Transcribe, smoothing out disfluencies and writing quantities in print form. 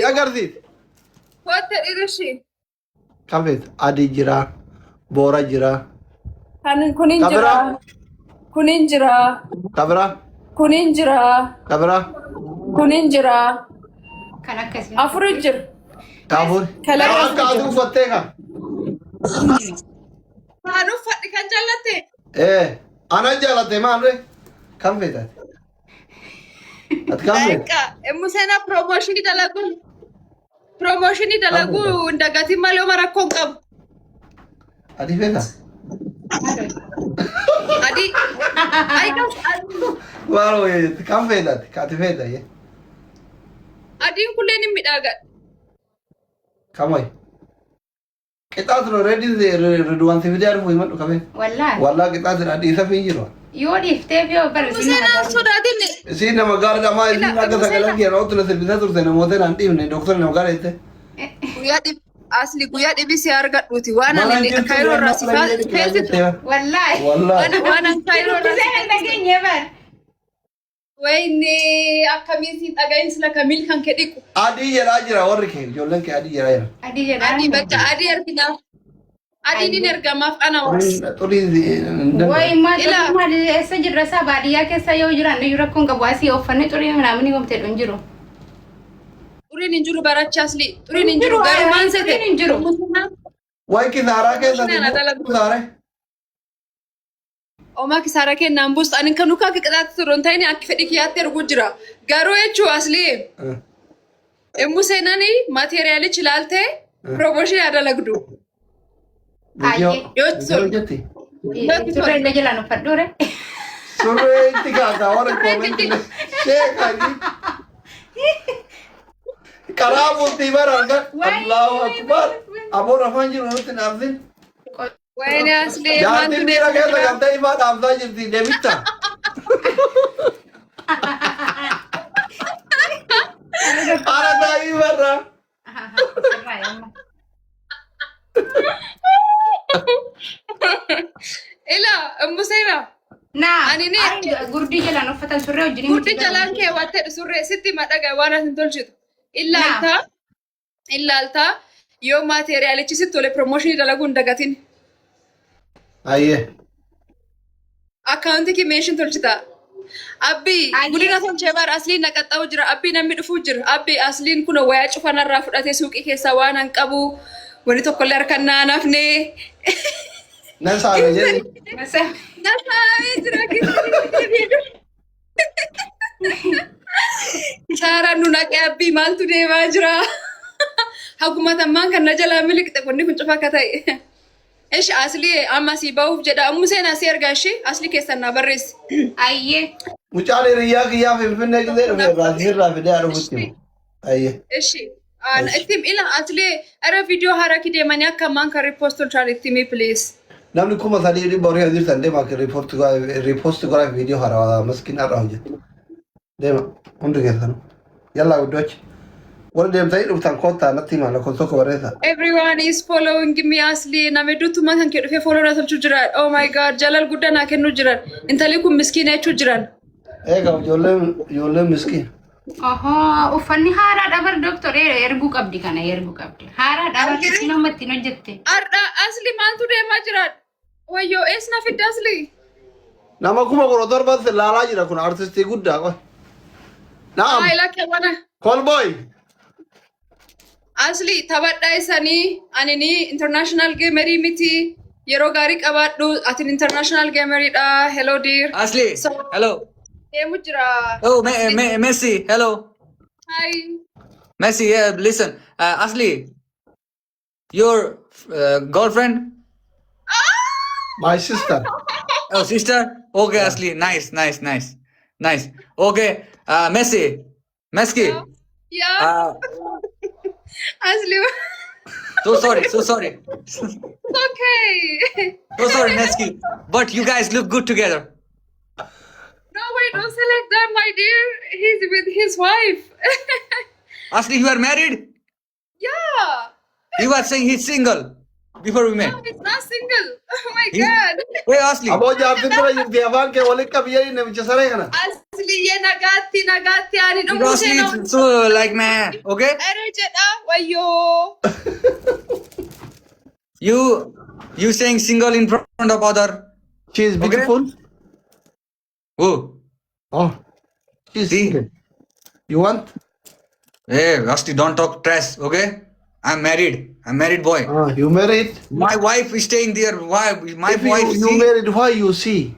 agarsiis. Wata dhirishii. Kafeet adii jira, boora jira. Kan kunin jira. Kunin jira. Kabira. Kunin jira. Kabira. Kunin jira. Kan akkasii. Afur jira. Afur. Kalaqaa Akka aduu uffattee kan. Maan uffadhi kan jallatte? Ana jaalatte maal kan feetate? Ati kan feetate? Egaa immoo seenaa piroomooshinii dalaguu dagatiin malee oma rakkoon qabu. Ati feeta? Adii. Maal wayyeetti kan feetate? Ati feeta yee? Adiin kunneen hin midhaagadha. Kamay? Qixaatu no reedi Ridwaan si fidee arfu himadhu kamee? Wallaahi. Wallaa qixaatu dhiisa fi jiru. Yoo dhiifteef yoo barreessine. Seenaan sodaatiin. Isiin nama gaariidhamaa isiin akka sagalan kiyana ottuna sirbisaa turte namoota naan dhiifne dooktorri nama gaarii jette. Guyyaa dhibii si argadhuuti waan ani kaayiroo irraa si feesite. Wallaahi. Wallaahi. Waan ani kaayiroo irraa si Seenaan dhageenye bar. wayne akkamiin si dhagahin sila kamiil kan kee dhiqu. Adii jedhaa jira warri kee ijoolleen kee adii jedhaa jira. Adii jedhaa. Adii bakka adii arginaaf. Adiin hin ergamaaf ana waas. Wayi maal eessa jirra isaa baadiyyaa keessa yoo jiran iyyuu rakkoon qabu asii uffanni xurii minaaminii homtee dhuun jiru. Xuriin hin jiru barachaas li. Xuriin hin jiru garuu maan seete. Xuriin hin jiru. Wayi kisaaraa keessatti kisaare. Omaa kisaara kennaan buustu ani kan nuka akka qixaatti turuun ta'in akka fedhii kiyyaatti erguu jira. Garuu jechuu asli. Immoo seenanii maateriyaalichi ilaaltee piroomooshinii adalagdu. Yoo jetti. Surree illee jalaan uffadhuure. Surree itti kaasaa warra koomentii sheekanii. Karaa bultii baraan Allahu Akbar. Aboon afaan jiru nutti naafsin. Wayne asli Jaartiin maantu miira keessa galtee ifaa dhaabsaa jirti deemicha. Haala taa'ii barra. Ila museera. Naa Ani ni gurdii jalaan uffatan surree wajjin. guddi jalaan kee wattee surree sitti madhaga waan asin tolchitu. Illaalta yoo maateriyaalichi sitti tole piroomooshinii dalaguun dagatin. Ayyee. Akkaawuntii kee meeshin tolchita. Abbii Ayyee. gudina tolchee bara asliin naqaxxaa'u jira. Abbii namni dhufuu jira. Abbii asliin kun wayaa cufanarraa fudhatee suuqii keessaa waan hin qabu. Wani tokkollee harka naan hafne. Nan saame jedhi. Nasaamee jira Saaraan nu naqee abbii maaltu deemaa jira. Hagumatammaan kan na jalaa miliqxe kunni kun cufa akka ta'e. Ishi asli amma si ba'uuf jedha. Ammu seenaa si ergaa ishee asli keessan naa barreessi. Ayyee. Mucaan hiriyyaa kiyyaa finfinnee gisee dhufe baasirraa fidee aduutti. Ayyee. Ishi. Ittim ila asli ara viidiyoo haaraa ki deemanii akka ammaan kan riipoost tolchaan ittimi please. Namni kuma sadii dhibba horii hojjetan deema riipoost godhaa viidiyoo haaraa maskiin har'a hojjetu. Deema hundi keessan. Yallaa guddoochi. Warri deemtanii dhuftan koottaa natti hima lakkoofsa tokko barreessa. Everyone is following me asli namni duttuma kan kee dhufee follow na tolchuu jira. Oh my god jalal guddaa naa kennuu jiran. Intalli kun miskiina jechuu jiran. Egaa ijoolleen miskiin. Uffanni haaraa dhabar dooktoree erguu qabdi kana erguu qabdi. Haaraa dhabar isin amma ittiin hojjette. Arda asli maaltu deemaa jira? Wayyoo eesna fidda asli? Nama kuma kudha torba laalaa jira kun artistii guddaa qoy. Naam. Haayila keewwana. Kolboy. Asli taphadhaa isanii anini international gamerii miti. Yeroo gaarii qabaadhu atin international gameridha. Hello dear. Asli, hello. Deemu jira. Oh, Messi, hello. Hi. Messi, yeah, listen. Asli, your girlfriend? My sister. Oh, sister? Okay, Asli, nice. Okay, Messi. Yeah. Asli. So sorry. Okay. So sorry, Messi. But you guys look good together. No, wait, don't select that, my dear. He's with his wife. Asli, you are married? Yeah. You are saying he's single. before we met. No, he's not single. Oh my He- god. Wait, Asli. Aboo jaartin bira jirti afaan kee walitti qabiyyanii namicha saree kana. Asli ye nagatti ani Because dhumu Asli seenaa. is so like man. Okay. Ere jedha wayyo. You saying single in front of other. She is beautiful. Who? Oh, she is See? single. You want? Hey, Asli, don't talk trash. Okay. I'm married. I'm married boy. You married? My wife is staying there. Why? My If wife. you see- married, why you see?